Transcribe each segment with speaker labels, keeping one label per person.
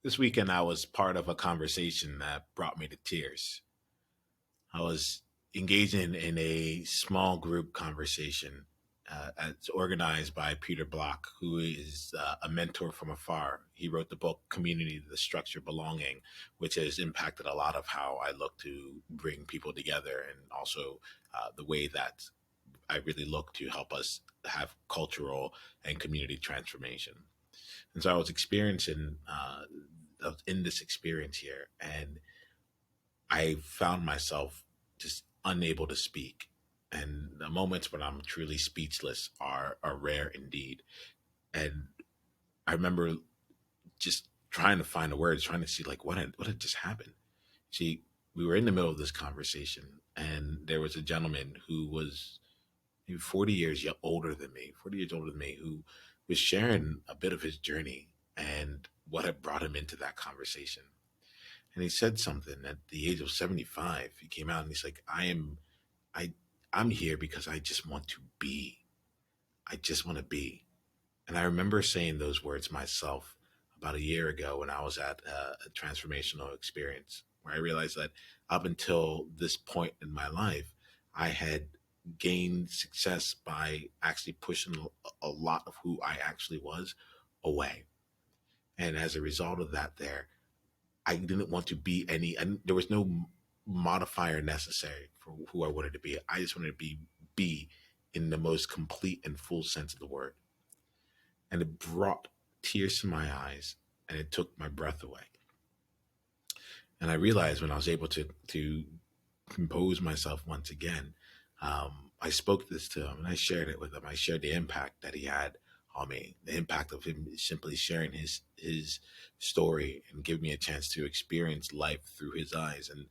Speaker 1: This weekend, I was part of a conversation that brought me to tears. I was engaging in a small group conversation. It's organized by Peter Block, who is a mentor from afar. He wrote the book Community, the Structure Belonging, which has impacted a lot of how I look to bring people together, and also the way that I really look to help us have cultural and community transformation. And so I was I was in this experience here, and I found myself just unable to speak. And the moments when I'm truly speechless are rare indeed. And I remember just trying to find the words, trying to see like what had just happened. See, we were in the middle of this conversation, and there was a gentleman who was maybe 40 years older than me, 40 years older than me, who was sharing a bit of his journey and what had brought him into that conversation. And he said something at the age of 75. He came out and he's like, I, I'm here because I just want to be. I just want to be. And I remember saying those words myself about a year ago when I was at a transformational experience where I realized that up until this point in my life, I had gained success by actually pushing a lot of who I actually was away. And as a result of that, I didn't want to be and there was no modifier necessary for who I wanted to be. I just wanted to be in the most complete and full sense of the word. And it brought tears to my eyes and it took my breath away. And I realized when I was able to compose myself once again, I spoke this to him and I shared it with him. I shared the impact that he had on me, the impact of him simply sharing his story and giving me a chance to experience life through his eyes, and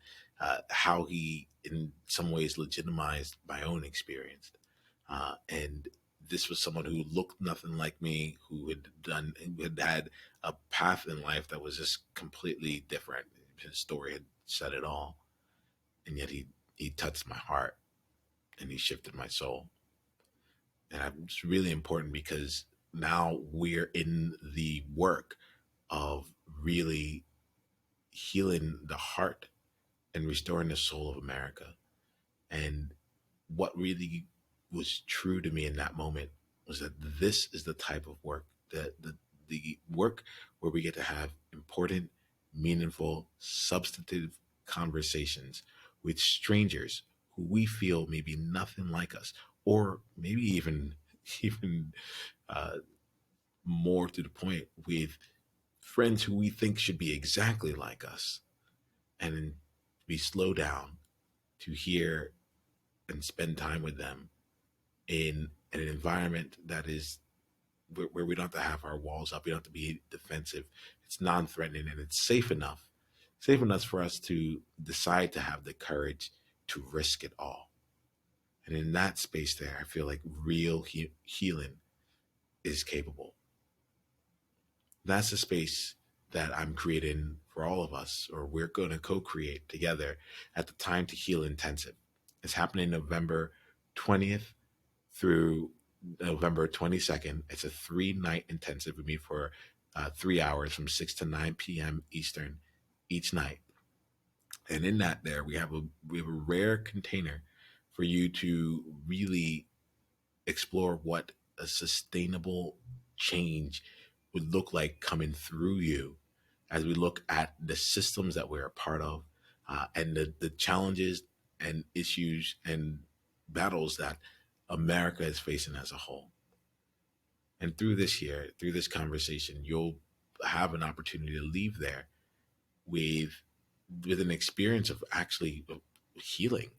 Speaker 1: how he, in some ways, legitimized my own experience. And this was someone who looked nothing like me, who had a path in life that was just completely different. His story had said it all, and yet he touched my heart and he shifted my soul. And it's really important because now we're in the work of really healing the heart and restoring the soul of America. And what really was true to me in that moment was that this is the type of work that the work where we get to have important, meaningful, substantive conversations with strangers who we feel maybe nothing like us, or maybe even even uh, more to the point, with friends who we think should be exactly like us, and we slow down to hear and spend time with them in an environment that is where we don't have to have our walls up. We don't have to be defensive. It's non-threatening and it's safe enough for us to decide to have the courage to risk it all. And in that space there, I feel like real healing is capable. That's the space that I'm creating for all of us, or we're going to co-create together at the Time to Heal Intensive. It's happening November 20th through November 22nd. It's a 3 night intensive. We meet for 3 hours from 6 to 9 p.m. Eastern each night. And in that, there we have a rare container for you to really explore what a sustainable change would look like coming through you, as we look at the systems that we're a part of, and the challenges and issues and battles that America is facing as a whole. And through this conversation, you'll have an opportunity to leave there with with an experience of actually healing.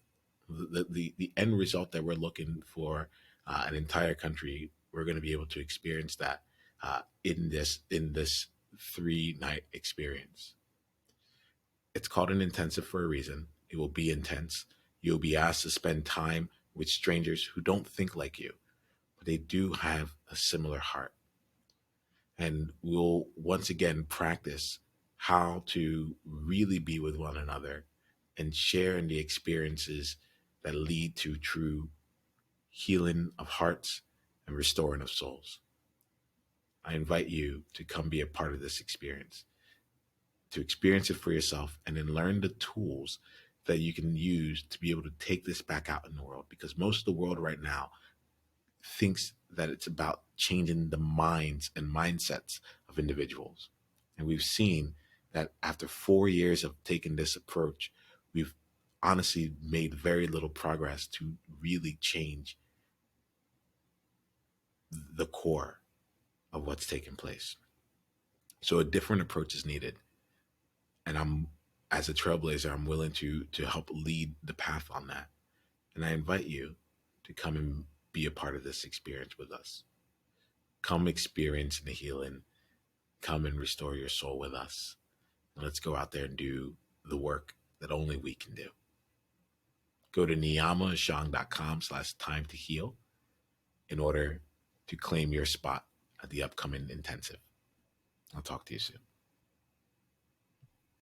Speaker 1: The end result that we're looking for, an entire country, we're going to be able to experience that in this 3 night experience. It's called an intensive for a reason. It will be intense. You'll be asked to spend time with strangers who don't think like you, but they do have a similar heart. And we'll once again practice how to really be with one another and share in the experiences that lead to true healing of hearts and restoring of souls. I invite you to come be a part of this experience. to experience it for yourself, and then learn the tools that you can use to be able to take this back out in the world. Because most of the world right now thinks that it's about changing the minds and mindsets of individuals. And we've seen that after 4 years of taking this approach, we've honestly made very little progress to really change the core of what's taking place. So a different approach is needed. And I'm, as a trailblazer, I'm willing to help lead the path on that. And I invite you to come and be a part of this experience with us. Come experience the healing. Come and restore your soul with us. And let's go out there and do the work that only we can do. Go to niiamahashong.com/time to heal in order to claim your spot at the upcoming intensive. I'll talk to you soon.